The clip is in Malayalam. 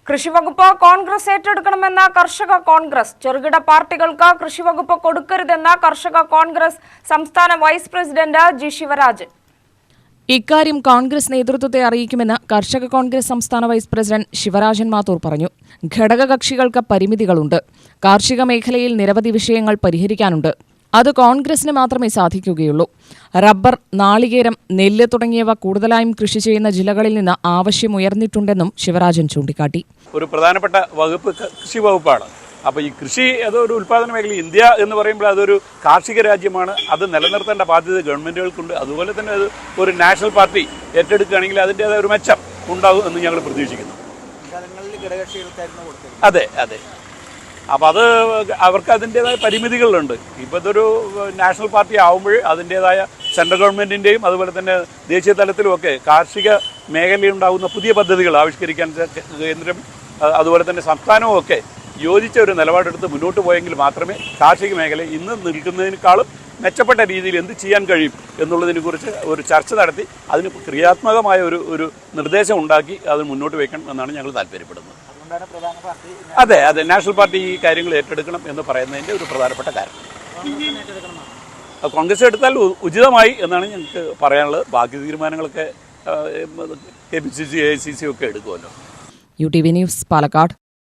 കൃഷിവകുപ്പ് കോൺഗ്രസ് ഏറ്റെടുക്കണമെന്ന കർഷക കോൺഗ്രസ്. ചെറുകിട പാർട്ടികൾക്ക് കൃഷിവകുപ്പ് കൊടുക്കരുതെന്ന കർഷക കോൺഗ്രസ് സംസ്ഥാന വൈസ് പ്രസിഡന്റ് ജി ശിവരാജൻ. ഇക്കാര്യം കോൺഗ്രസ് നേതൃത്വത്തെ അറിയിക്കുമെന്ന് കർഷക കോൺഗ്രസ് സംസ്ഥാന വൈസ് പ്രസിഡന്റ് ശിവരാജൻ മാത്തൂർ പറഞ്ഞു. ഘടകകക്ഷികൾക്ക് പരിമിതികളുണ്ട്. കാർഷിക മേഖലയിൽ നിരവധി വിഷയങ്ങൾ പരിഹരിക്കാനുണ്ട്. അത് കോൺഗ്രസിന് മാത്രമേ സാധിക്കുകയുള്ളൂ. റബ്ബർ, നാളികേരം, നെല്ല് തുടങ്ങിയവ കൂടുതലായും കൃഷി ചെയ്യുന്ന ജില്ലകളിൽ നിന്ന് ആവശ്യമുയർന്നിട്ടുണ്ടെന്നും ശിവരാജൻ ചൂണ്ടിക്കാട്ടി. ഒരു പ്രധാനപ്പെട്ട വകുപ്പ് കൃഷി വകുപ്പാണ്. അപ്പോൾ ഈ കൃഷി അതൊരു ഉൽപ്പാദന മേഖല, ഇന്ത്യ എന്ന് പറയുമ്പോൾ അതൊരു കാർഷിക രാജ്യമാണ്. അത് നിലനിർത്തേണ്ട ബാധ്യത ഗവൺമെൻറ്റുകൾക്കുണ്ട്. അതുപോലെ തന്നെ അത് ഒരു നാഷണൽ പാർട്ടി ഏറ്റെടുക്കുകയാണെങ്കിൽ അതിൻ്റേതായ ഒരു മെച്ചം ഉണ്ടാകും എന്ന് ഞങ്ങൾ പ്രതീക്ഷിക്കുന്നു. അതെ അതെ അപ്പോൾ അത് അവർക്ക് അതിൻ്റേതായ പരിമിതികളുണ്ട്. ഇപ്പോൾ ഇതൊരു നാഷണൽ പാർട്ടി ആകുമ്പോൾ അതിൻ്റേതായ സെൻട്രൽ ഗവൺമെൻറ്റിൻ്റെയും അതുപോലെ തന്നെ ദേശീയ തലത്തിലുമൊക്കെ കാർഷിക മേഖലയുണ്ടാകുന്ന പുതിയ പദ്ധതികൾ ആവിഷ്കരിക്കാൻ കേന്ദ്രം അതുപോലെ തന്നെ സംസ്ഥാനവും ഒക്കെ യോജിച്ച ഒരു നിലപാടെടുത്ത് മുന്നോട്ട് പോയെങ്കിൽ മാത്രമേ കാർഷിക മേഖല ഇന്ന് നിൽക്കുന്നതിനേക്കാളും മെച്ചപ്പെട്ട രീതിയിൽ എന്ത് ചെയ്യാൻ കഴിയും എന്നുള്ളതിനെക്കുറിച്ച് ഒരു ചർച്ച നടത്തി അതിന് ക്രിയാത്മകമായ ഒരു നിർദ്ദേശം ഉണ്ടാക്കി അത് മുന്നോട്ട് വയ്ക്കണം എന്നാണ് ഞങ്ങൾ താല്പര്യപ്പെടുന്നത്. അതെ അതെ നാഷണൽ പാർട്ടി ഈ കാര്യങ്ങൾ ഏറ്റെടുക്കണം എന്ന് പറയുന്നതിൻ്റെ ഒരു പ്രധാനപ്പെട്ട കാരണം. കോൺഗ്രസ് എടുത്താൽ ഉചിതമായി എന്നാണ് ഞങ്ങൾക്ക് പറയാനുള്ളത്. ബാക്കി തീരുമാനങ്ങളൊക്കെ KPCC, AICC ഒക്കെ എടുക്കുമല്ലോ. UTV news, Palakkad.